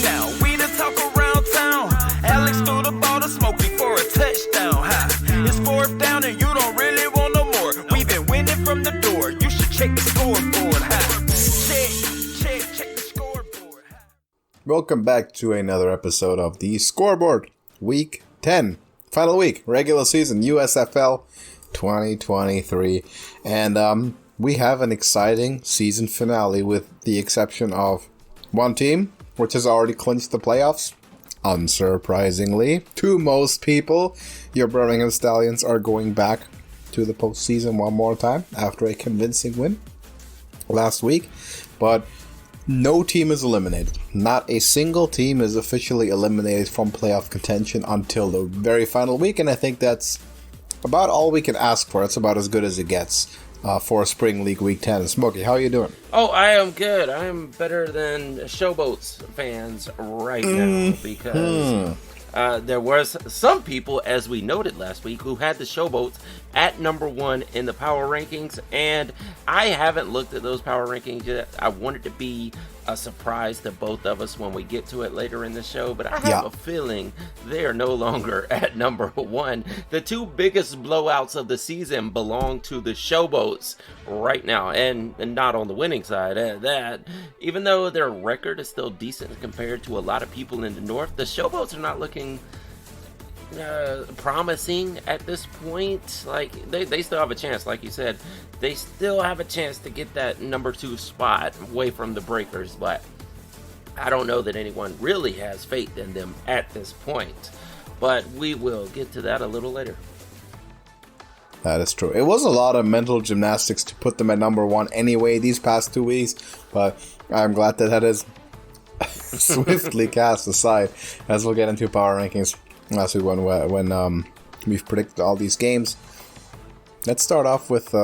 down. We the talk around town. Alex threw the ball to Smokey for a touchdown. It's fourth down and you don't really want no more. We've been winning from the door. You should check the scoreboard. Check the scoreboard. Welcome back to another episode of the Scoreboard, Week 10, final week, regular season, USFL 2023, and we have an exciting season finale with the exception of one team, which has already clinched the playoffs, unsurprisingly. To most people, your Birmingham Stallions are going back to the postseason one more time after a convincing win last week, but no team is eliminated. Not a single team is officially eliminated from playoff contention until the very final week, and I think that's about all we can ask for. It's about as good as it gets for Spring League Week 10. Smokey, how are you doing? Oh, I am good. I am better than Showboats fans right now because there was some people, as we noted last week, who had the Showboats at number one in the power rankings, and I haven't looked at those power rankings yet. I want it to be a surprise to both of us when we get to it later in the show, but I have a feeling they are no longer at number one. The two biggest blowouts of the season belong to the Showboats right now, and not on the winning side of that. Even though their record is still decent compared to a lot of people in the North, the Showboats are not looking promising at this point. Like they still have a chance, like you said. They still have a chance to get that number 2 spot away from the Breakers, but I don't know that anyone really has faith in them at this point. But we will get to that a little later. That is true. It was a lot of mental gymnastics to put them at number one anyway these past 2 weeks, but I'm glad that is swiftly cast aside as we'll get into power rankings last week when we've predicted all these games. Let's start off with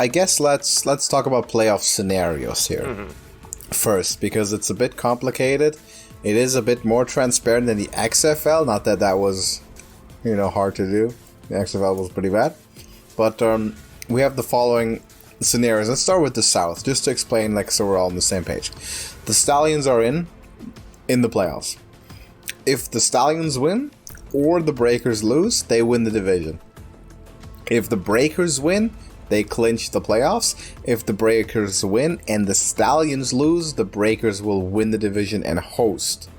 I guess let's talk about playoff scenarios here first, because it's a bit complicated. It is a bit more transparent than the XFL. Not that that was hard to do. The XFL was pretty bad, but we have the following scenarios. Let's start with the South, just to explain, so we're all on the same page. The Stallions are in the playoffs. If the Stallions win or the Breakers lose, they win the division. If the Breakers win, they clinch the playoffs. If the Breakers win and the Stallions lose, the Breakers will win the division and host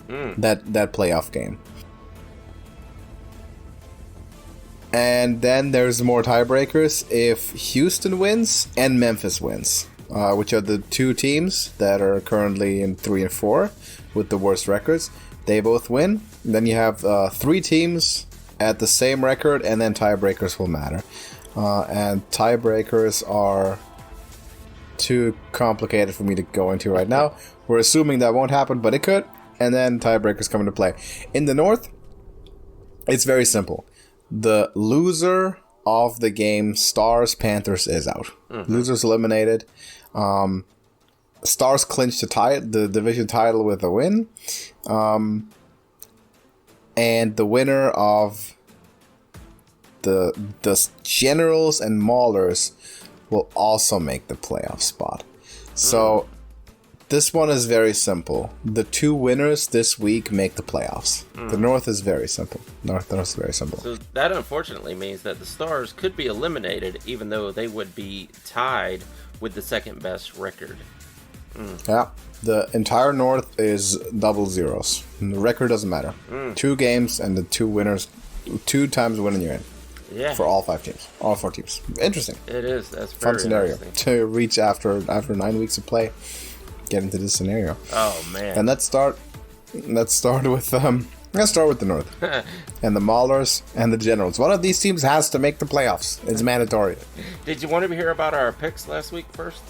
that playoff game. And then there's more tiebreakers. If Houston wins and Memphis wins, which are the two teams that are currently in 3 and 4 with the worst records, they both win. Then you have 3 teams at the same record, and then tiebreakers will matter. And tiebreakers are too complicated for me to go into right now. We're assuming that won't happen, but it could. And then tiebreakers come into play. In the North, it's very simple. The loser of the game, Stars-Panthers, is out. Losers eliminated. Stars clinched the division title with a win. And the winner of the Generals and Maulers will also make the playoff spot. So this one is very simple. The 2 winners this week make the playoffs. The North is very simple. North is very simple. So that unfortunately means that the Stars could be eliminated, even though they would be tied with the second best record. Yeah, the entire North is double zeros. The record doesn't matter. 2 games and the 2 winners, 2 times winning you're in. Yeah. For all 5 teams, all 4 teams. Interesting. It is. That's very fun scenario to reach after 9 weeks of play. Get into this scenario. Oh man! And let's start with the North and the Maulers and the Generals. One of these teams has to make the playoffs. It's mandatory. Did you want to hear about our picks last week first?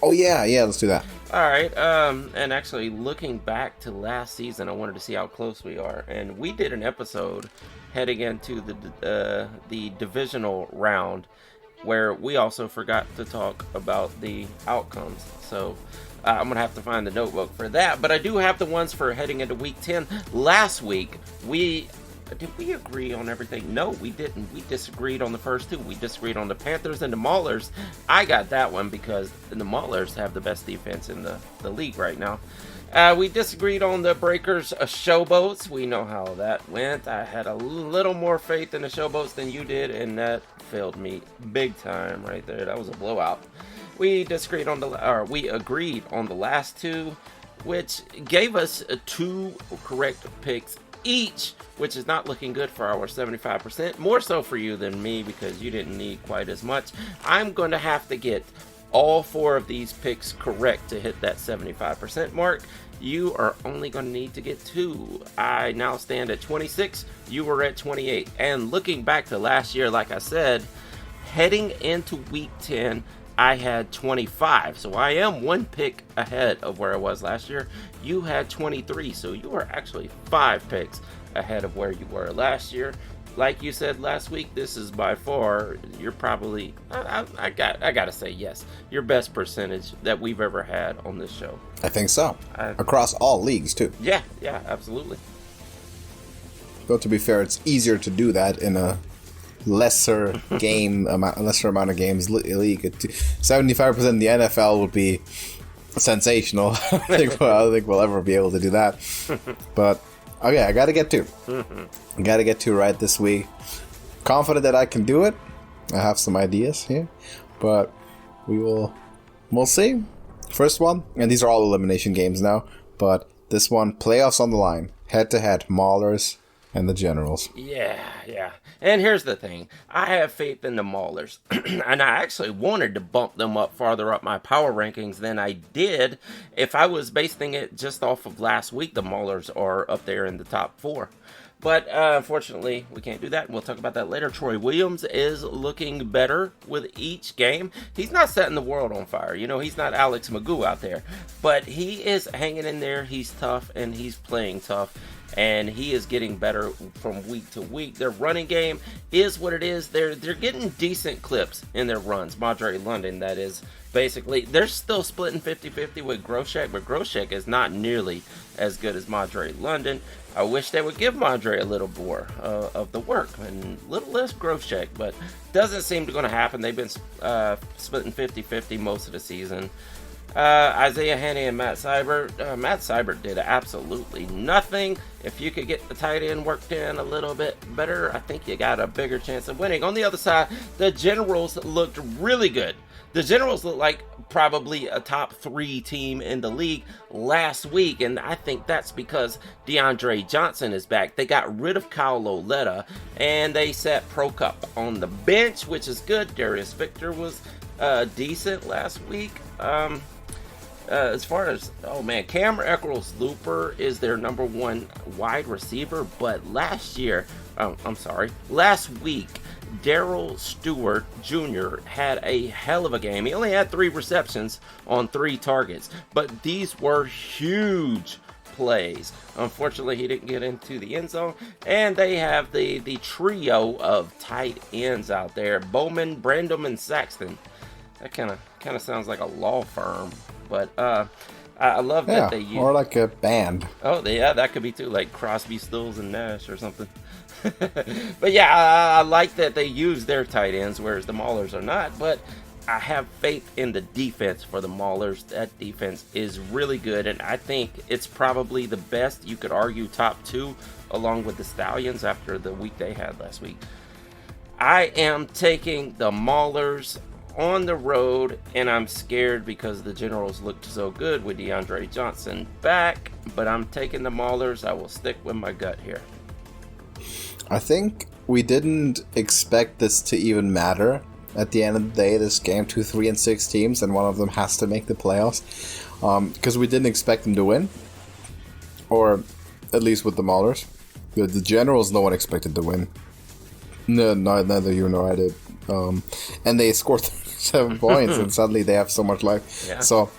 Oh yeah, let's do that. All right. And actually, looking back to last season, I wanted to see how close we are, and we did an episode heading into the divisional round where we also forgot to talk about the outcomes. So I'm going to have to find the notebook for that. But I do have the ones for heading into Week 10. Last week, did we agree on everything? No, we didn't. We disagreed on the first 2. We disagreed on the Panthers and the Maulers. I got that one because the Maulers have the best defense in the league right now. We disagreed on the Breakers Showboats. We know how that went. I had a little more faith in the Showboats than you did, and that failed me big time right there. That was a blowout. We agreed on the last two, which gave us 2 correct picks each, which is not looking good for our 75%. More so for you than me because you didn't need quite as much. I'm going to have to get all 4 of these picks correct to hit that 75% mark. You are only going to need to get 2. I now stand at 26. You were at 28. And looking back to last year, like I said, heading into week 10, I had 25. So I am 1 pick ahead of where I was last year. You had 23. So you are actually 5 picks ahead of where you were last year. Like you said last week, this is by far, you're probably, I gotta say yes, your best percentage that we've ever had on this show. I think so. Across all leagues, too. Yeah, absolutely. Though, to be fair, it's easier to do that in a lesser amount of games league. 75% in the NFL would be sensational. I don't think we'll ever be able to do that. But okay, I gotta get 2. I gotta get 2 right this week. Confident that I can do it. I have some ideas here, but we'll see. First one, and these are all elimination games now, but this one, playoffs on the line, head-to-head, Maulers and the Generals. Yeah. And here's the thing. I have faith in the Maulers. And I actually wanted to bump them up farther up my power rankings than I did. If I was basing it just off of last week, the Maulers are up there in the top 4. But unfortunately, we can't do that. We'll talk about that later. Troy Williams is looking better with each game. He's not setting the world on fire. You know, he's not Alex Magoo out there. But he is hanging in there. He's tough, and he's playing tough. And he is getting better from week to week. Their running game is what it is. They're getting decent clips in their runs. Madre London, that is. Basically, they're still splitting 50-50 with Groshek, but Groshek is not nearly as good as Madre London. I wish they would give Madre a little more of the work and a little less Groshek, but doesn't seem to going to happen. They've been splitting 50-50 most of the season. Isaiah Hanney and Matt Seibert. Matt Seibert did absolutely nothing. If you could get the tight end worked in a little bit better, I think you got a bigger chance of winning. On the other side, the Generals looked really good. The Generals look like probably a top 3 team in the league last week, and I think that's because DeAndre Johnson is back. They got rid of Kyle Loletta, and they set Prokop on the bench, which is good. Darius Victor was decent last week. As far as, Cam Eccles-Looper is their number 1 wide receiver, but last week, Darrell Stewart Jr. had a hell of a game. He only had 3 receptions on 3 targets, but these were huge plays. Unfortunately, he didn't get into the end zone, and they have the trio of tight ends out there: Bowman, Brandom, and Saxton. That kind of sounds like a law firm, but I love that they use, or like a band. Oh, yeah, that could be too, like Crosby, Stills, and Nash or something. But yeah, I like that they use their tight ends, whereas the Maulers are not. But I have faith in the defense for the Maulers. That defense is really good, and I think it's probably the best. You could argue top 2, along with the Stallions after the week they had last week. I am taking the Maulers on the road, and I'm scared because the Generals looked so good with DeAndre Johnson back, but I'm taking the Maulers. I will stick with my gut here. I think we didn't expect this to even matter at the end of the day. This game, 2, 3, and 6 teams, and one of them has to make the playoffs, because we didn't expect them to win, or at least with the Maulers. The Generals, no one expected to win. No, neither you nor I did. And they scored 7 points, and suddenly they have so much life. Yeah. So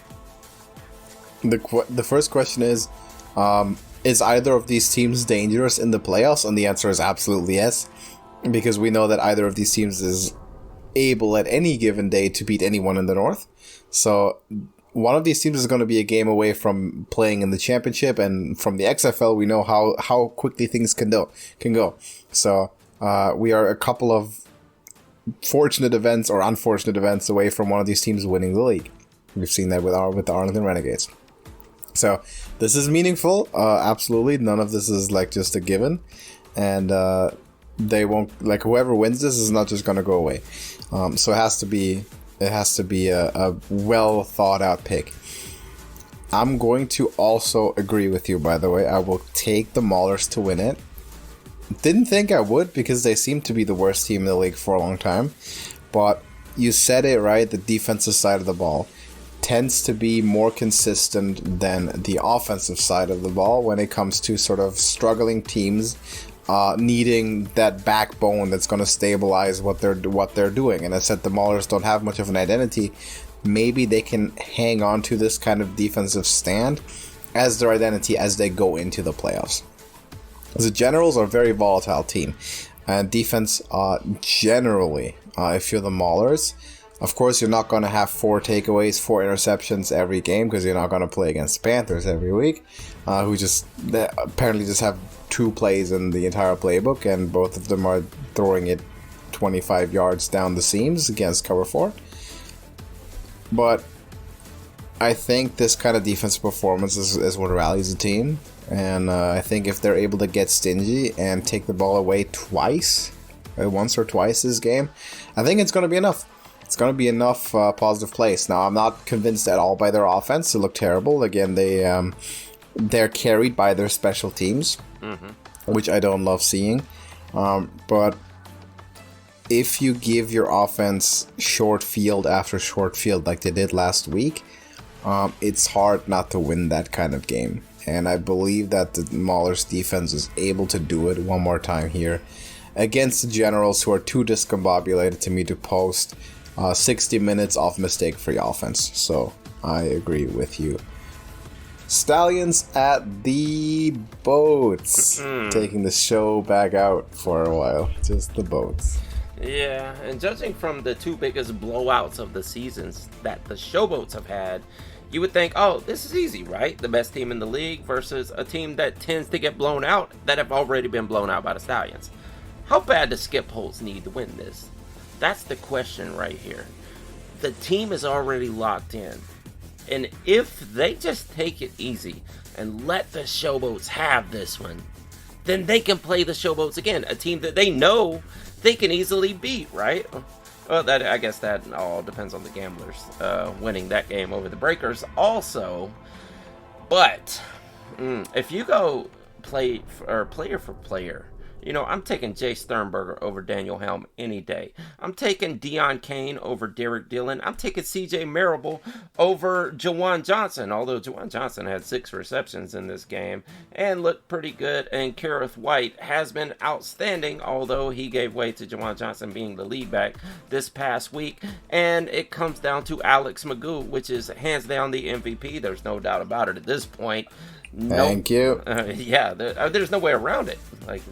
the first question is either of these teams dangerous in the playoffs? And the answer is absolutely yes, because we know that either of these teams is able at any given day to beat anyone in the North. So one of these teams is going to be a game away from playing in the championship, and from the XFL we know how quickly things can go. So we are a couple of fortunate events or unfortunate events away from one of these teams winning the league. We've seen that with the Arlington Renegades. So this is meaningful. Absolutely. None of this is like just a given. And they won't, like, whoever wins this is not just going to go away. So it has to be a well thought out pick. I'm going to also agree with you, by the way. I will take the Maulers to win it. Didn't think I would because they seem to be the worst team in the league for a long time. But you said it right, the defensive side of the ball tends to be more consistent than the offensive side of the ball when it comes to sort of struggling teams needing that backbone that's going to stabilize what they're doing. And I said the Maulers don't have much of an identity. Maybe they can hang on to this kind of defensive stand as their identity as they go into the playoffs. The Generals are a very volatile team. And defense, generally, if you're the Maulers, of course, you're not going to have 4 takeaways, 4 interceptions every game because you're not going to play against Panthers every week, who just apparently just have 2 plays in the entire playbook, and both of them are throwing it 25 yards down the seams against cover 4. But I think this kind of defensive performance is what rallies the team. And I think if they're able to get stingy and take the ball away once or twice this game, I think it's going to be enough. It's going to be enough positive plays. Now, I'm not convinced at all by their offense. They look terrible. Again, they're carried by their special teams, which I don't love seeing. But if you give your offense short field after short field like they did last week, it's hard not to win that kind of game. And I believe that the Maulers defense is able to do it one more time here against the Generals, who are too discombobulated to me to post 60 minutes of mistake-free offense. So I agree with you. Stallions at the Boats. Taking the show back out for a while. Just the Boats. Yeah, and judging from the 2 biggest blowouts of the seasons that the Showboats have had, you would think, oh, this is easy, right? The best team in the league versus a team that tends to get blown out that have already been blown out by the Stallions. How bad does Skip Holtz need to win this? That's the question right here. The team is already locked in. And if they just take it easy and let the Showboats have this one, then they can play the Showboats again. A team that they know they can easily beat, right? Well, I guess that all depends on the Gamblers winning that game over the Breakers also. But if you go player for player, you know, I'm taking Jay Sternberger over Daniel Helm any day. I'm taking Deion Kane over Derek Dillon. I'm taking C.J. Marable over Jawan Johnson, although Jawan Johnson had 6 receptions in this game and looked pretty good. And Kareth White has been outstanding, although he gave way to Jawan Johnson being the lead back this past week. And it comes down to Alex Magoo, which is hands down the MVP. There's no doubt about it at this point. Thank you. There's no way around it. Like,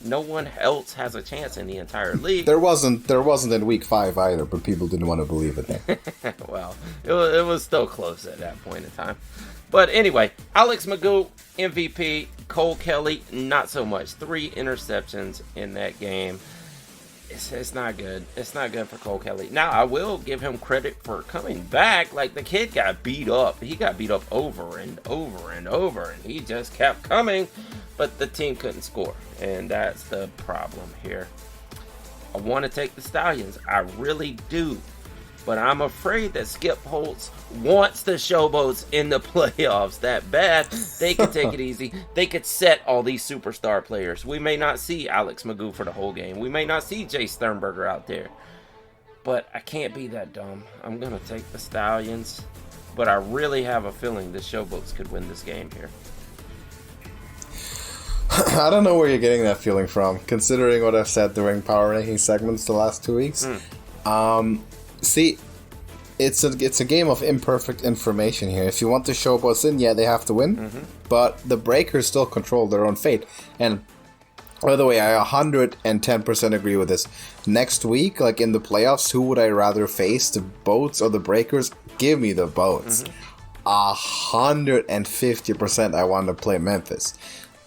no one else has a chance in the entire league. There wasn't in week 5 either, but people didn't want to believe it. Well, it was still close at that point in time. But anyway, Alex Magoo, MVP. Cole Kelly, not so much. 3 interceptions in that game. It's not good. It's not good for Cole Kelly. Now, I will give him credit for coming back. Like, the kid got beat up. He got beat up over and over and over, and he just kept coming. But the team couldn't score, and that's the problem here. I want to take the Stallions. I really do. But I'm afraid that Skip Holtz wants the Showboats in the playoffs that bad. They could take it easy. They could set all these superstar players. We may not see Alex Magoo for the whole game. We may not see Jay Sternberger out there. But I can't be that dumb. I'm going to take the Stallions. But I really have a feeling the Showboats could win this game here. I don't know where you're getting that feeling from, considering what I've said during power ranking segments the last 2 weeks. See, it's a game of imperfect information here. If you want the Showboats in, yeah, they have to win. But the Breakers still control their own fate. And by the way, I 110% agree with this. Next week, like in the playoffs, who would I rather face, the Boats or the Breakers? Give me the Boats. 150% I want to play Memphis.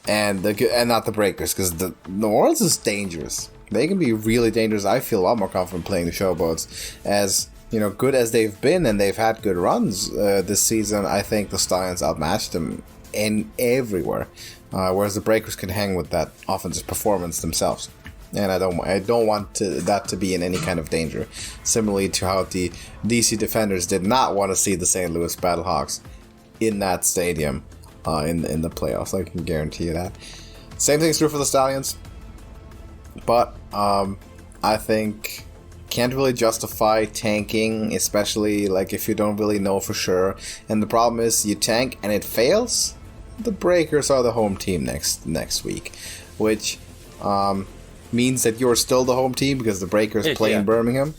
And not the Breakers, because the New Orleans is dangerous. They can be really dangerous. I feel a lot more confident playing the Showboats, as good as they've been, and they've had good runs this season, I think the Stallions outmatched them in everywhere. Whereas the Breakers can hang with that offensive performance themselves. And I don't want that to be in any kind of danger. Similarly to how the DC Defenders did not want to see the St. Louis Battlehawks in that stadium in the playoffs. I can guarantee you that. Same thing's true for the Stallions. But I think can't really justify tanking, especially like if you don't really know for sure. And the problem is you tank and it fails. The Breakers are the home team next week, which means that you're still the home team because the Breakers play in Birmingham.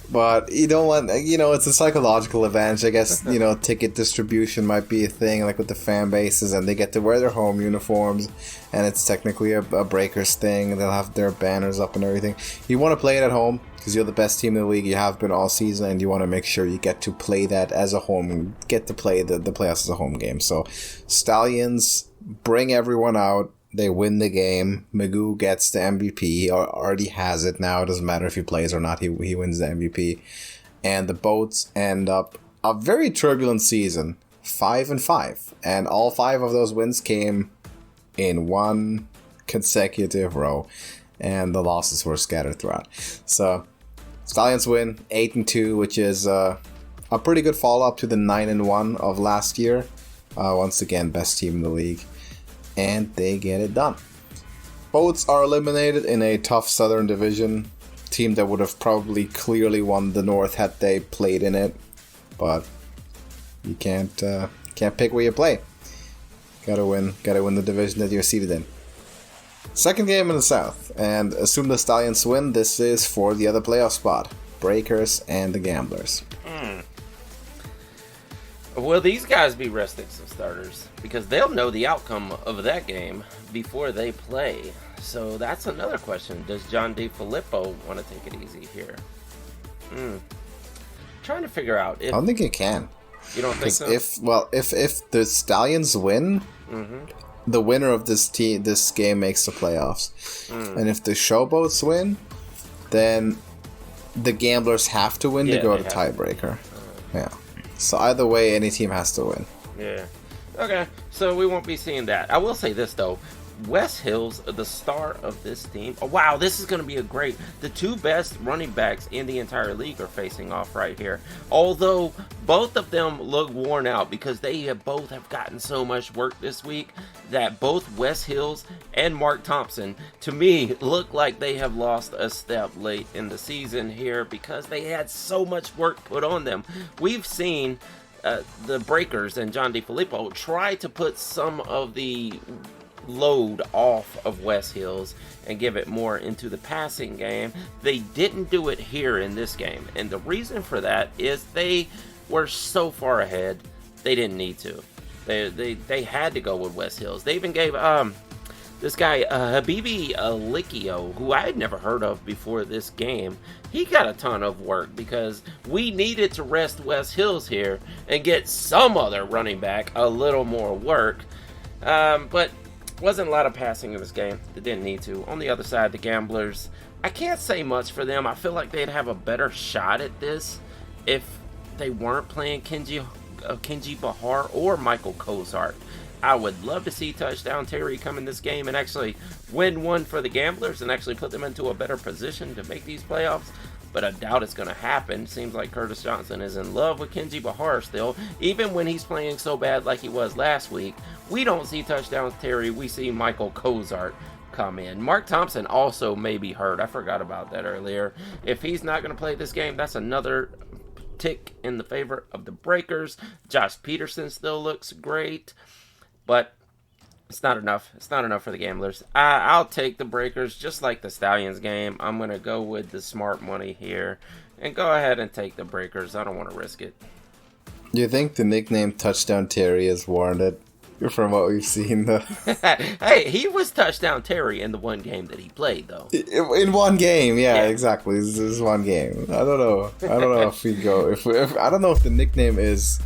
But you don't want, it's a psychological advantage. I guess, ticket distribution might be a thing, like with the fan bases, and they get to wear their home uniforms, and it's technically a Breakers thing. They'll have their banners up and everything. You want to play it at home because you're the best team in the league. You have been all season, and you want to make sure you get to play that as a home, get to play the playoffs as a home game. So, Stallions bring everyone out. They win the game. Magoo gets the MVP. He already has it now. It doesn't matter if he plays or not. He wins the MVP. And the Boats end up a very turbulent season, 5-5. And all 5 of those wins came in one consecutive row. And the losses were scattered throughout. So, Stallions win 8-2, which is a pretty good follow-up to the 9-1 of last year. Once again, best team in the league. And they get it done. Boats are eliminated in a tough Southern Division. Team that would have probably clearly won the North had they played in it. But you can't pick where you play. Gotta win the division that you're seated in. Second game in the South, and assume the Stallions win. This is for the other playoff spot. Breakers and the Gamblers. Will these guys be resting some starters? Because they'll know the outcome of that game before they play. So that's another question. Does John DeFilippo want to take it easy here? Trying to figure out. I don't think you can. You don't think so? If the Stallions win, the winner of this game makes the playoffs. And if the Showboats win, then the Gamblers have to win to go to tiebreaker. Yeah. So either way, any team has to win. Yeah. Okay, so we won't be seeing that. I will say this, though. Wes Hill's the star of this team. Oh, wow, this is going to be a great... The 2 best running backs in the entire league are facing off right here. Although, both of them look worn out because they both have gotten so much work this week that both Wes Hills and Mark Thompson, to me, look like they have lost a step late in the season here because they had so much work put on them. We've seen... the Breakers and John DeFilippo try to put some of the load off of Wes Hills and give it more into the passing game. They didn't do it here in this game, and the reason for that is they were so far ahead they didn't need to. They had to go with Wes Hills. They even gave this guy Habibi Alikio, who I had never heard of before this game, he got a ton of work because we needed to rest Wes Hills here and get some other running back a little more work. But wasn't a lot of passing in this game. They didn't need to. On the other side, the Gamblers, I can't say much for them. I feel like they'd have a better shot at this if they weren't playing Kenji Bahar or Michael Cozart. I would love to see Touchdown Terry come in this game and actually win one for the Gamblers and actually put them into a better position to make these playoffs. But I doubt it's going to happen. Seems like Curtis Johnson is in love with Kenji Bahar still. Even when he's playing so bad like he was last week, we don't see Touchdown Terry. We see Michael Cozart come in. Mark Thompson also may be hurt. I forgot about that earlier. If he's not going to play this game, that's another tick in the favor of the Breakers. Josh Peterson still looks great. But it's not enough. It's not enough for the Gamblers. I'll take the Breakers, just like the Stallions game. I'm going to go with the smart money here and go ahead and take the Breakers. I don't want to risk it. Do you think the nickname Touchdown Terry is warranted from what we've seen, though? Hey, he was Touchdown Terry in the one game that he played, though. In one game, yeah. Exactly. This is one game. I don't know if we go. If I don't know if the nickname is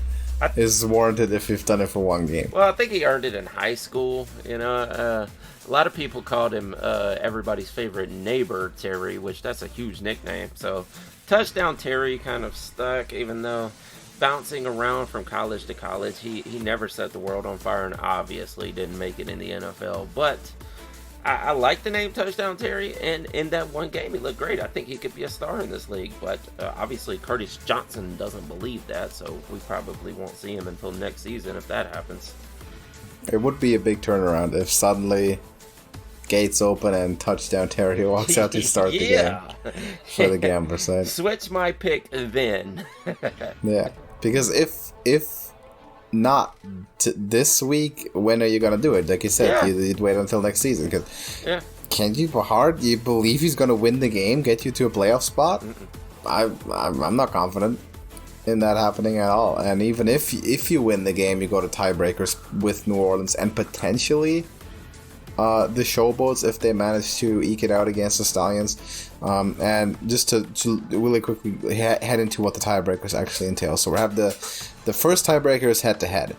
warranted if you've done it for one game. Well, I think he earned it in high school. A lot of people called him everybody's favorite neighbor Terry, which that's a huge nickname. So Touchdown Terry kind of stuck, even though bouncing around from college to college, he never set the world on fire, and obviously didn't make it in the NFL. But I like the name Touchdown Terry, and in that one game, he looked great. I think he could be a star in this league, but obviously Curtis Johnson doesn't believe that, so we probably won't see him until next season if that happens. It would be a big turnaround if suddenly gates open and Touchdown Terry walks out to start the game for the gambler side. Switch my pick then. Yeah, because if not this week, when are you gonna do it? Like you said, you'd wait until next season. Cause can you you believe he's gonna win the game, get you to a playoff spot? I'm not confident in that happening at all. And even if you win the game, you go to tiebreakers with New Orleans and potentially the Showboats if they manage to eke it out against the Stallions. And just to really quickly head into what the tiebreakers actually entail. So we have the first tiebreaker is head-to-head,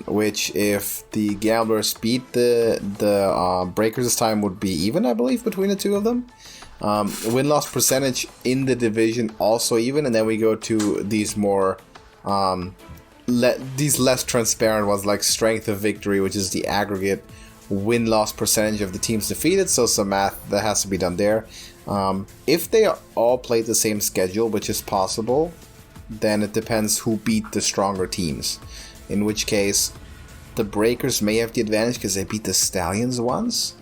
which if the Gamblers beat the Breakers this time would be even, I believe, between the two of them. Win-loss percentage in the division also even, and then we go to these more these less transparent ones like strength of victory, which is the aggregate win-loss percentage of the teams defeated. So some math that has to be done there. If they all play the same schedule, which is possible, then it depends who beat the stronger teams. In which case, the Breakers may have the advantage because they beat the Stallions once.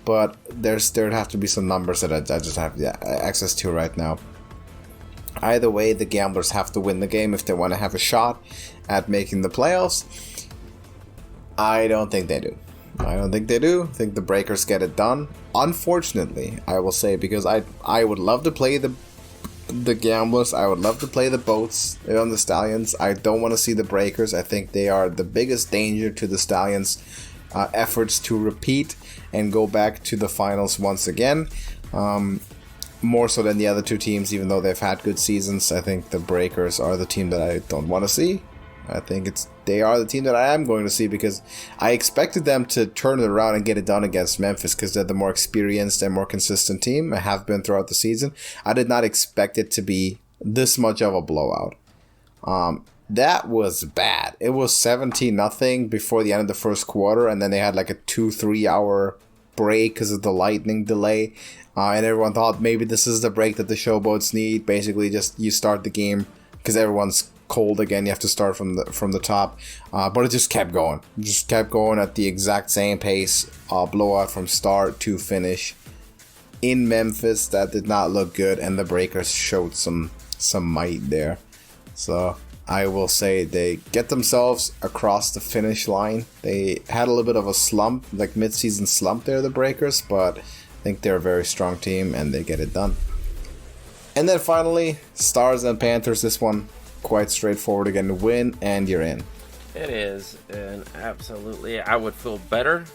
But there'd have to be some numbers that I just have access to right now. Either way, the Gamblers have to win the game if they want to have a shot at making the playoffs. I don't think they do. I think the Breakers get it done. Unfortunately, I will say, because I would love to play the Gamblers. I would love to play the Boats on the Stallions. I don't want to see the Breakers. I think they are the biggest danger to the Stallions' efforts to repeat and go back to the finals once again. More so than the other two teams, even though they've had good seasons. I think the Breakers are the team that I don't want to see. I think they are the team that I am going to see, because I expected them to turn it around and get it done against Memphis, because they're the more experienced and more consistent team. I have been throughout the season. I did not expect it to be this much of a blowout. That was bad. It was 17-0 before the end of the first quarter, and then they had like a 2-3 hour break because of the lightning delay. And everyone thought maybe this is the break that the Showboats need. Basically, just you start the game because everyone's cold again. You have to start from the top. But it just kept going. Just kept going at the exact same pace. Blowout from start to finish. In Memphis, that did not look good, and the Breakers showed some might there. So I will say they get themselves across the finish line. They had a little bit of a slump, like mid-season slump there, the Breakers, but I think they're a very strong team and they get it done. And then finally, Stars and Panthers. This one quite straightforward again. Win and you're in. It is, and absolutely, I would feel better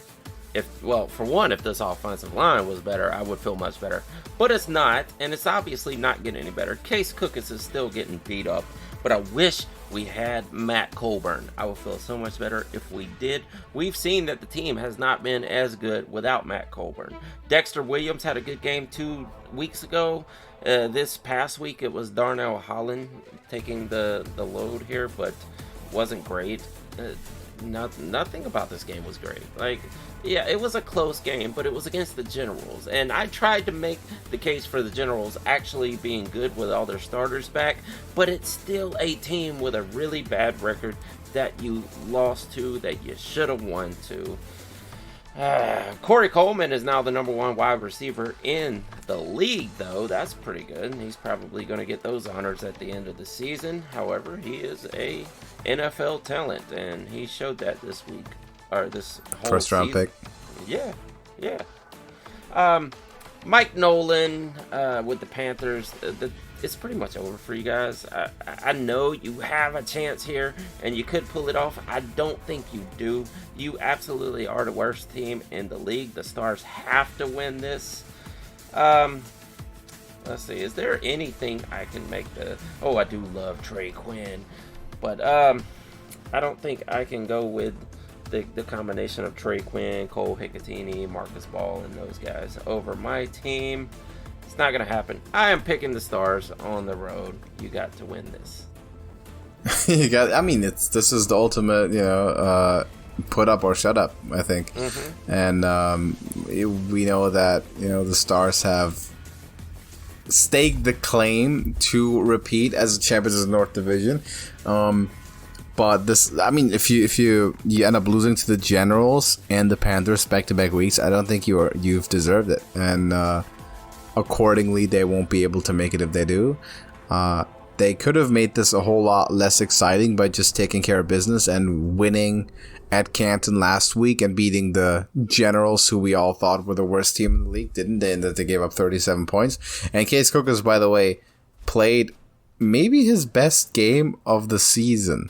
if this offensive line was better. I would feel much better, but it's not, and it's obviously not getting any better. Case Cookins is still getting beat up, but I wish we had Matt Colburn. I would feel so much better if we did. We've seen that the team has not been as good without Matt Colburn. Dexter Williams had a good game 2 weeks ago. This past week it was Darnell Holland taking the load here, but wasn't great. Nothing about this game was great. Yeah, it was a close game, but it was against the Generals. And I tried to make the case for the Generals actually being good with all their starters back, but it's still a team with a really bad record that you lost to, that you should have won to. Corey Coleman is now the number 1 wide receiver in the league, though. That's pretty good. He's probably going to get those honors at the end of the season. However, he is a NFL talent, and he showed that this week, or this whole first round season. pick. Yeah. Mike Nolan with the Panthers. It's pretty much over for you guys. I know you have a chance here, and you could pull it off. I don't think you do. You absolutely are the worst team in the league. The Stars have to win this. Let's see. Is there anything I can make the... Oh, I do love Trey Quinn. But I don't think I can go with the combination of Trey Quinn, Cole Hicatini, Marcus Ball, and those guys over my team. It's not going to happen. I am picking the Stars on the road. You got to win this. This is the ultimate, put up or shut up, I think. And we know that, the Stars have staked the claim to repeat as the champions of the North Division. But this, if you end up losing to the Generals and the Panthers back-to-back weeks, I don't think you've deserved it. And accordingly, they won't be able to make it if they do. They could have made this a whole lot less exciting by just taking care of business and winning at Canton last week and beating the Generals, who we all thought were the worst team in the league, didn't they? And that they gave up 37 points. And Case Cookers, by the way, played maybe his best game of the season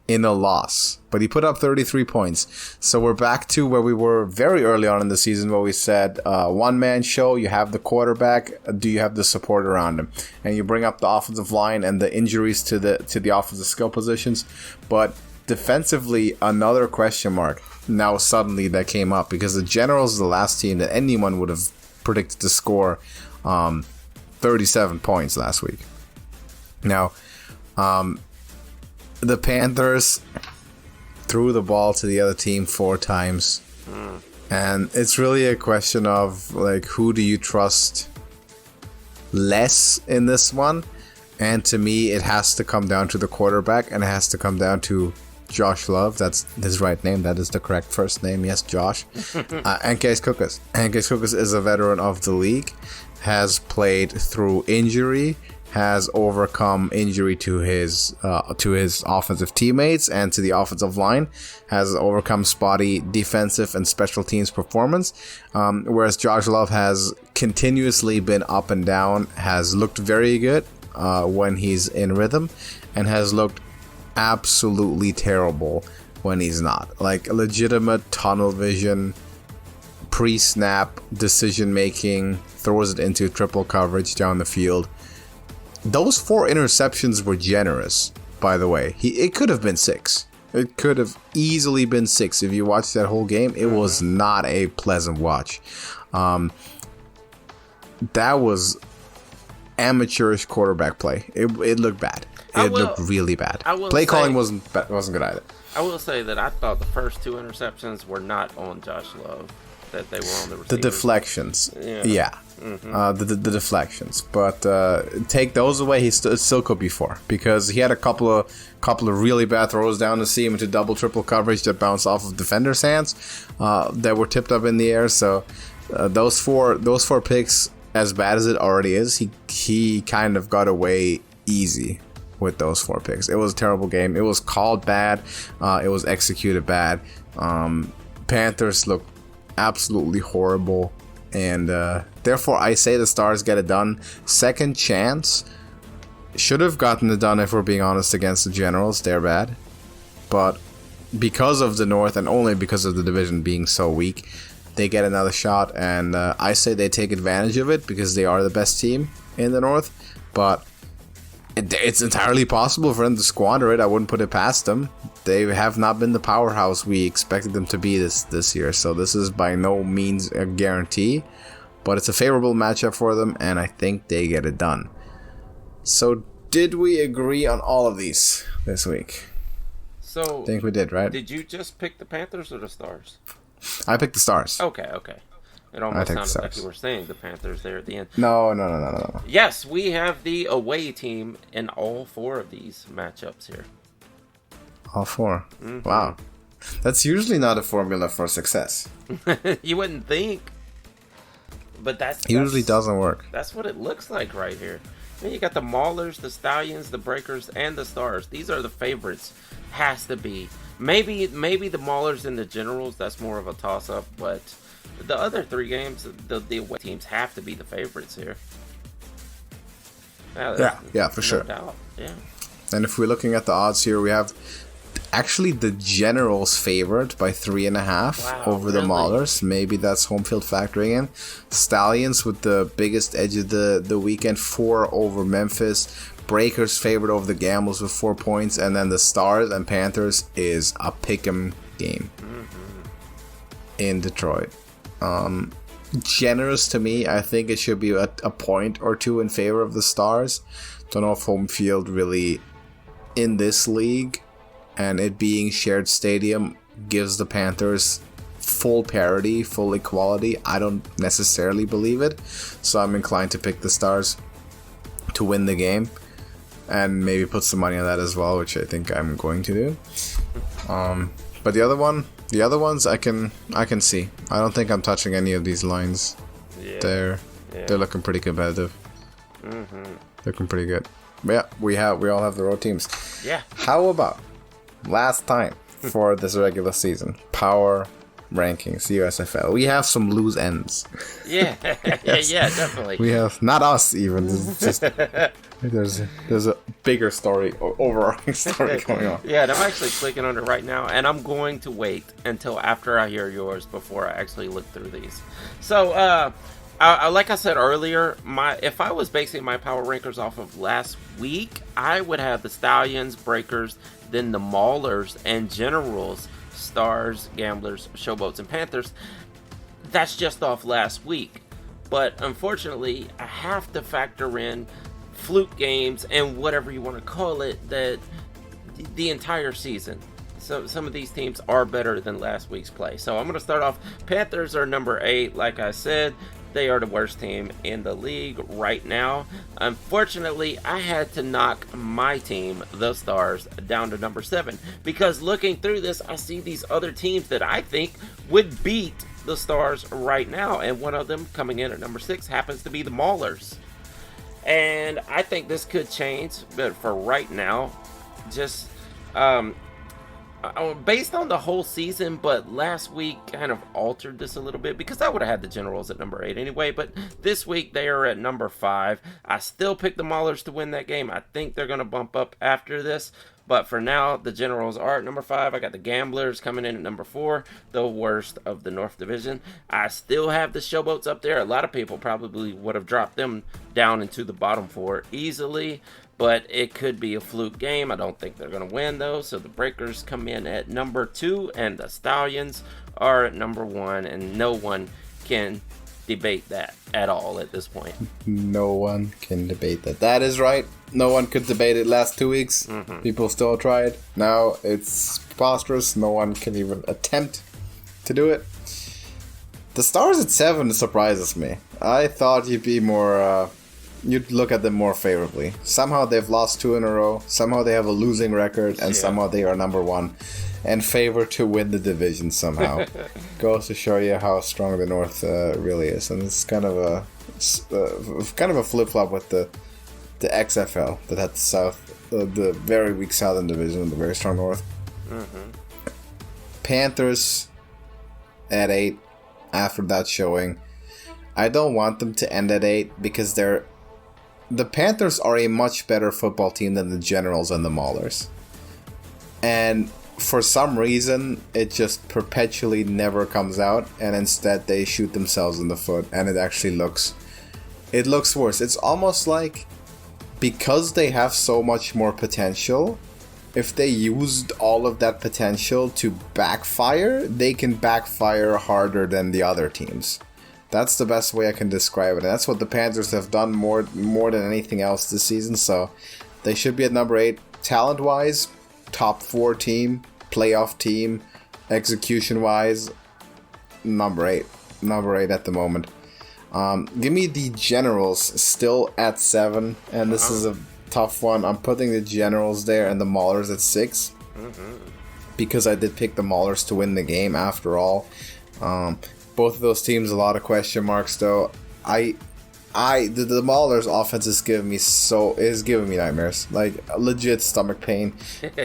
in a loss, but he put up 33 points. So we're back to where we were very early on in the season, where we said one-man show. You have the quarterback. Do you have the support around him? And you bring up the offensive line and the injuries to the offensive skill positions. But defensively, another question mark now suddenly that came up, because the Generals is the last team that anyone would have predicted to score 37 points last week. Now, the Panthers threw the ball to the other team 4 times. And it's really a question of, who do you trust less in this one? And to me, it has to come down to the quarterback, and it has to come down to Josh Love. That's his right name. That is the correct first name. Yes, Josh. And Case Cookers. And Case Cookers is a veteran of the league, has played through injury, has overcome injury to his offensive teammates and to the offensive line, has overcome spotty defensive and special teams performance, whereas Josh Love has continuously been up and down, has looked very good when he's in rhythm, and has looked absolutely terrible when he's not. Legitimate tunnel vision, pre-snap decision making, throws it into triple coverage down the field. Those 4 interceptions were generous, by the way. It could have been 6. It could have easily been 6. If you watched that whole game, it was not a pleasant watch. That was amateurish quarterback play. It looked bad. It looked really bad. Play calling wasn't good either. I will say that I thought the first 2 interceptions were not on Josh Love. That they were on the receivers. The deflections. Yeah. The deflections. But take those away, it still could be 4. Because he had a couple of really bad throws down the seam into double, triple coverage that bounced off of defenders' hands that were tipped up in the air. So those four picks, as bad as it already is, he kind of got away easy with those 4 picks. It was a terrible game. It was called bad. It was executed bad. Panthers looked absolutely horrible, and therefore I say the Stars get it done. Second chance, should have gotten it done, if we're being honest, against the Generals. They're bad, but because of the North and only because of the division being so weak, they get another shot, and I say they take advantage of it because they are the best team in the North. But it's entirely possible for them to squander it. I wouldn't put it past them. They have not been the powerhouse we expected them to be this year. So this is by no means a guarantee, but it's a favorable matchup for them, and I think they get it done. So did we agree on all of these this week? So I think we did, right? Did you just pick the Panthers or the Stars? I picked the Stars. Okay. It almost sounded like you were saying the Panthers there at the end. No. Yes, we have the away team in all 4 of these matchups here. All 4. Wow. That's usually not a formula for success. You wouldn't think. But that's usually doesn't work. That's what it looks like right here. Then you got the Maulers, the Stallions, the Breakers, and the Stars. These are the favorites. Has to be. Maybe the Maulers and the Generals, that's more of a toss-up, but the other 3 games, the away teams have to be the favorites here. Yeah, for sure. Doubt. Yeah. And if we're looking at the odds here, we have actually the Generals favored by 3.5 over the Maulers. Maybe that's home field factoring in. Stallions with the biggest edge of the weekend, 4 over Memphis. Breakers favored over the Gambles with 4 points. And then the Stars and Panthers is a pick'em game in Detroit. generous to me. I think it should be a point or two in favor of the Stars. Don't know if home field really in this league and it being shared stadium gives the Panthers full parity, full equality. I don't necessarily believe it, so I'm inclined to pick the Stars to win the game and maybe put some money on that as well, which I think I'm going to do. But the other ones I can see. I don't think I'm touching any of these lines. They're looking pretty competitive. Looking pretty good. But yeah, we all have the road teams. Yeah. How about last time for this regular season? Power rankings, USFL. We have some loose ends. Yeah. Yes. Yeah, definitely. We have, not us even. It's just there's a bigger story, overarching story going on. Yeah, and I'm actually clicking on it right now, and I'm going to wait until after I hear yours before I actually look through these. So, like I said earlier, if I was basing my power rankers off of last week, I would have the Stallions, Breakers, then the Maulers, and Generals, Stars, Gamblers, Showboats, and Panthers. That's just off last week. But unfortunately, I have to factor in fluke games and whatever you want to call it, that the entire season. So some of these teams are better than last week's play. So I'm going to start off. Panthers are number 8, like I said. They are the worst team in the league right now. Unfortunately, I had to knock my team, the Stars, down to number 7. Because looking through this, I see these other teams that I think would beat the Stars right now. And one of them coming in at number 6 happens to be the Maulers. And I think this could change. But for right now, just based on the whole season, but last week kind of altered this a little bit because I would have had the Generals at number 8 anyway, but this week they are at number 5. I still picked the Maulers to win that game. I think they're going to bump up after this, but for now, the Generals are at number 5. I got the Gamblers coming in at number 4, the worst of the North Division. I still have the Showboats up there. A lot of people probably would have dropped them down into the bottom 4 easily, but it could be a fluke game. I don't think they're going to win, though. So the Breakers come in at number 2, and the Stallions are at number 1, and no one can debate that at all at this point. No one can debate that. That is right. No one could debate it last 2 weeks. People still tried. Now it's preposterous. No one can even attempt to do it. The Stars at 7 surprises me. I thought you'd be more... you'd look at them more favorably. Somehow they've lost 2 in a row. Somehow they have a losing record, and somehow they are number 1 and favored to win the division somehow. Goes to show you how strong the North really is, and it's kind of a flip flop with the XFL that had the South, the very weak Southern Division, and the very strong North. Panthers at 8 after that showing. I don't want them to end at 8 because the Panthers are a much better football team than the Generals and the Maulers. And for some reason, it just perpetually never comes out, and instead they shoot themselves in the foot, and it actually looks worse. It's almost like, because they have so much more potential, if they used all of that potential to backfire, they can backfire harder than the other teams. That's the best way I can describe it. And that's what the Panthers have done more than anything else this season. So they should be at number 8. Talent-wise, top 4 team, playoff team. Execution-wise, number 8. Number 8 at the moment. Give me the Generals still at 7. And this is a tough one. I'm putting the Generals there and the Maulers at 6. Because I did pick the Maulers to win the game after all. Both of those teams, a lot of question marks though. The Maulers offense is giving me nightmares, like legit stomach pain,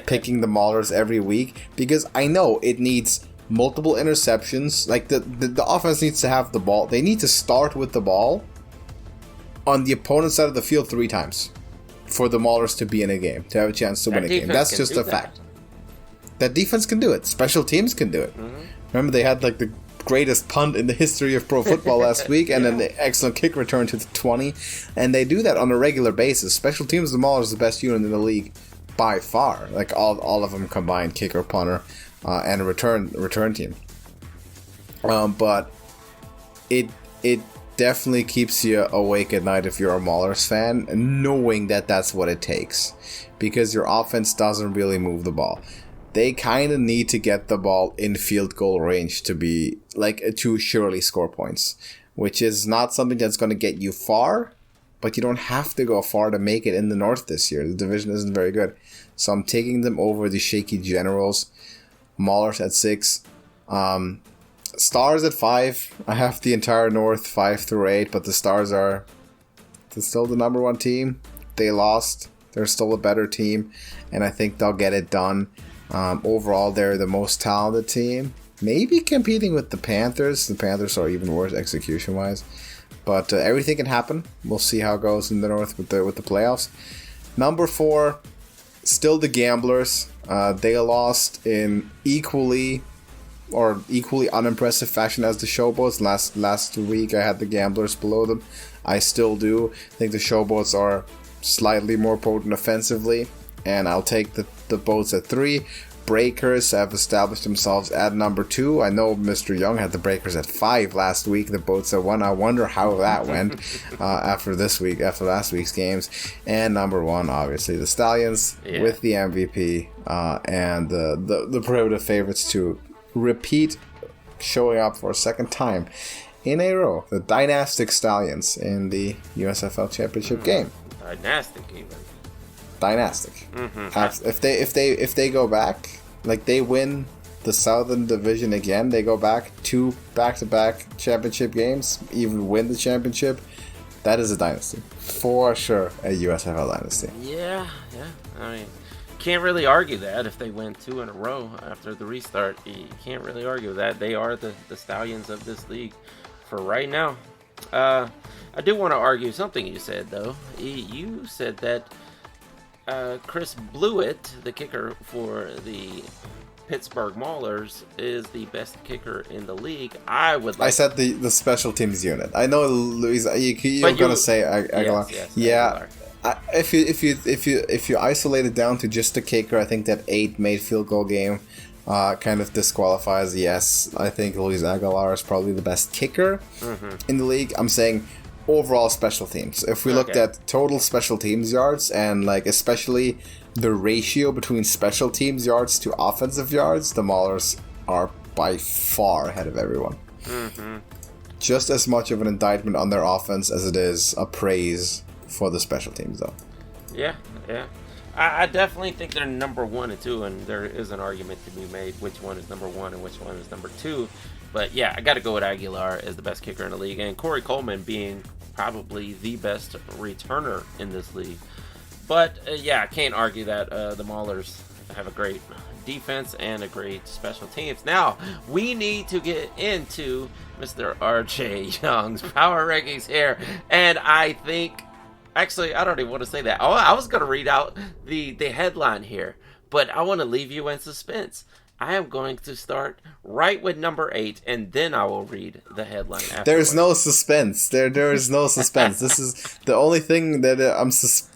picking the Maulers every week because I know it needs multiple interceptions. Like the offense needs to have the ball. They need to start with the ball on the opponent's side of the field 3 times for the Maulers to be in a game, to have a chance to win a game. That's just a fact. That defense can do it. Special teams can do it. Remember, they had like the greatest punt in the history of pro football last week, and then the excellent kick return to the 20, and they do that on a regular basis. Special teams, the Maulers, the best unit in the league by far, like all of them combined, kicker, punter, and a return team. But it definitely keeps you awake at night if you're a Maulers fan, knowing that that's what it takes. Because your offense doesn't really move the ball. They kind of need to get the ball in field goal range to be, like, to surely score points. Which is not something that's going to get you far, but you don't have to go far to make it in the North this year. The division isn't very good. So I'm taking them over the shaky Generals. Maulers at 6. Stars at 5. I have the entire North 5 through 8, but the Stars are still the number 1 team. They lost. They're still a better team, and I think they'll get it done. Overall, they're the most talented team. Maybe competing with the Panthers. The Panthers are even worse execution-wise. But everything can happen. We'll see how it goes in the North with the playoffs. Number 4, still the Gamblers. They lost in equally unimpressive fashion as the Showboats. Last week I had the Gamblers below them. I still do. I think the Showboats are slightly more potent offensively, and I'll take the Boats at 3. Breakers have established themselves at number 2. I know Mr. Young had the Breakers at 5 last week. The Boats at 1. I wonder how that went after last week's games. And number 1, obviously, the Stallions with the MVP and the prohibitive favorites to repeat showing up for a second time in a row. The dynastic Stallions in the USFL Championship game. Dynastic even. Dynastic. If they go back, like they win the Southern Division again, they go back 2 back-to-back championship games, even win the championship, that is a dynasty. For sure, a USFL dynasty. Yeah. I mean, can't really argue that if they win 2 in a row after the restart. You can't really argue that. They are the Stallions of this league for right now. I do want to argue something you said, though. You said that Chris Blewett, the kicker for the Pittsburgh Maulers, is the best kicker in the league. I said the special teams unit. I know, Luis, you're gonna say Aguilar. Yes, yeah. Aguilar. If you isolate it down to just the kicker, I think that 8 made field goal game kind of disqualifies. Yes, I think Luis Aguilar is probably the best kicker in the league. I'm saying overall special teams. If we looked at total special teams yards and like especially the ratio between special teams yards to offensive yards, the Maulers are by far ahead of everyone. Just as much of an indictment on their offense as it is a praise for the special teams, though. Yeah. I definitely think they're number 1 and 2, and there is an argument to be made which one is number 1 and which one is number 2. But yeah, I got to go with Aguilar as the best kicker in the league, and Corey Coleman being probably the best returner in this league. But yeah, I can't argue that the Maulers have a great defense and a great special teams. Now, we need to get into Mr. RJ Young's power rankings here, and I think, actually, I don't even want to say that. Oh, I was going to read out the headline here, but I want to leave you in suspense. I am going to start right with number 8, and then I will read the headline afterwards. There's no suspense. There is no suspense. This is the only thing that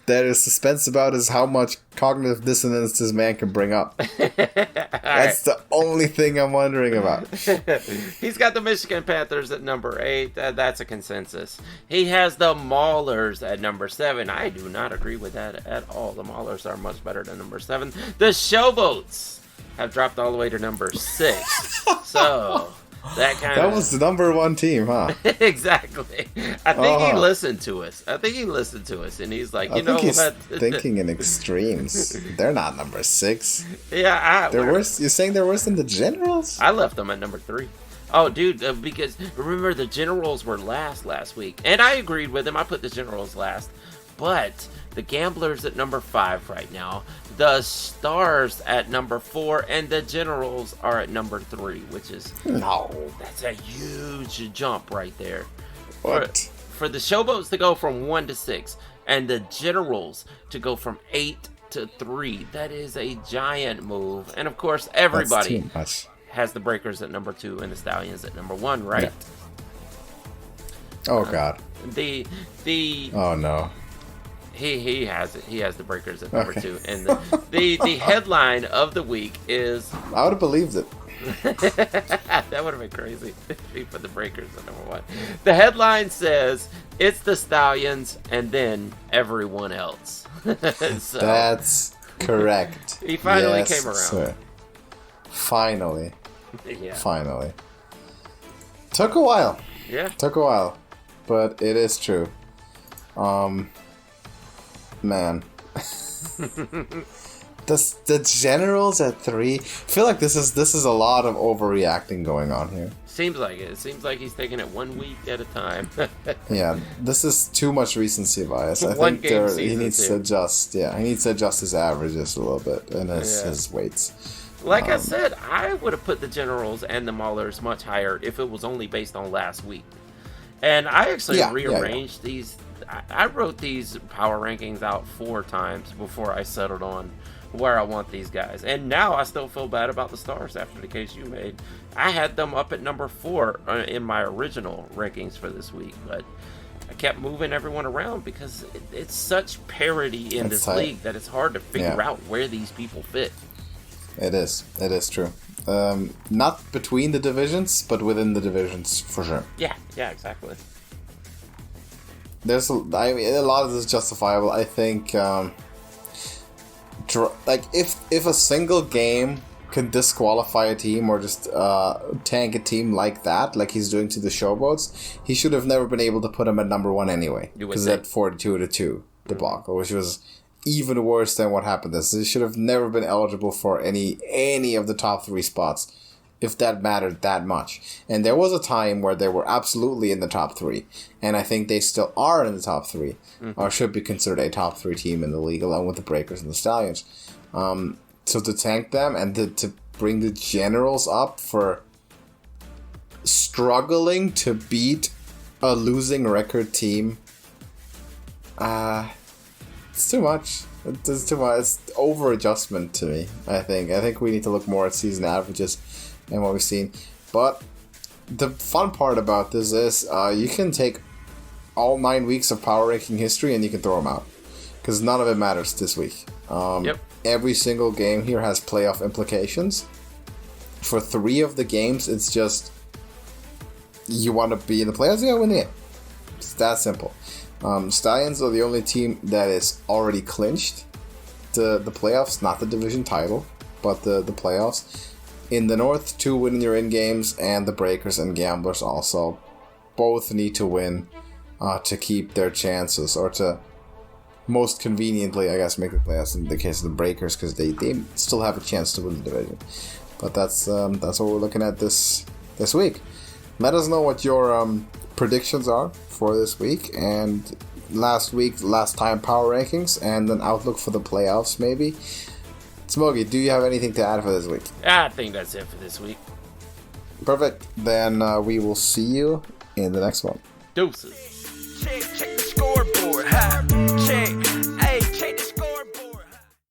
there is suspense about is how much cognitive dissonance this man can bring up. That's the only thing I'm wondering about. He's got the Michigan Panthers at number 8. That's a consensus. He has the Maulers at number 7. I do not agree with that at all. The Maulers are much better than number 7. The Showboats have dropped all the way to number 6. So that was the number 1 team, huh? Exactly. I think he listened to us. And he's like, you know what? He's thinking in extremes. They're not number 6. Yeah, they're worse. You're saying they're worse than the Generals? I left them at number 3. Oh, dude, because remember the Generals were last week, and I agreed with him. I put the Generals last, but the Gamblers at number 5 right now, the Stars at number 4, and the Generals are at number 3, which is that's a huge jump right there. What? For the Showboats to go from 1 to 6, and the Generals to go from 8 to 3, that is a giant move. And of course, everybody has the Breakers at number 2 and the Stallions at number 1, right? Yeah. Oh God. Oh no. He has it. He has the Breakers at number 2. And the headline of the week is... I would have believed it. That would have been crazy if he put the Breakers at number 1. The headline says, it's the Stallions and then everyone else. So, that's correct. He finally Yes, came around. Sir. Finally. Yeah. Finally. Took a while. Yeah. Took a while. But it is true. Man. The Generals at 3. I feel like this is a lot of overreacting going on here. Seems like it. It seems like he's taking it 1 week at a time. Yeah, this is too much recency bias. I One think game he season, needs to adjust. Yeah, he needs to adjust his averages a little bit and his weights. Like I said, I would have put the Generals and the Maulers much higher if it was only based on last week. And I actually rearranged these. I wrote these power rankings out 4 times before I settled on where I want these guys. And now I still feel bad about the Stars after the case you made. I had them up at number 4 in my original rankings for this week, but I kept moving everyone around because it's such parity in this league that it's hard to figure out where these people fit. It is true. Not between the divisions, but within the divisions for sure. Yeah, exactly. There's a lot of this is justifiable. I think if a single game can disqualify a team or just tank a team like that, like he's doing to the Showboats, he should have never been able to put him at number 1 anyway. Because that 42-2 debacle, which was even worse than what happened. He should have never been eligible for any of the top 3 spots, if that mattered that much. And there was a time where they were absolutely in the top 3, and I think they still are in the top 3, or should be considered a top 3 team in the league, along with the Breakers and the Stallions. So to tank them and to bring the Generals up for struggling to beat a losing record team, it's too much. It's too much. It's over adjustment to me. I think we need to look more at season averages and what we've seen. But the fun part about this is you can take all 9 weeks of power ranking history and you can throw them out, because none of it matters this week. Every single game here has playoff implications. For 3 of the games, it's just you want to be in the playoffs, you gotta win the game. It's that simple. Stallions are the only team that is already clinched the playoffs, not the division title, but the playoffs. In the North, 2 win your in games, and the Breakers and Gamblers also both need to win to keep their chances, or to most conveniently, I guess, make the playoffs in the case of the Breakers, because they still have a chance to win the division. But that's what we're looking at this week. Let us know what your predictions are for this week, and last time power rankings, and an outlook for the playoffs maybe. Smokey, do you have anything to add for this week? I think that's it for this week. Perfect. Then we will see you in the next one. Deuces. Check the scoreboard. Ha.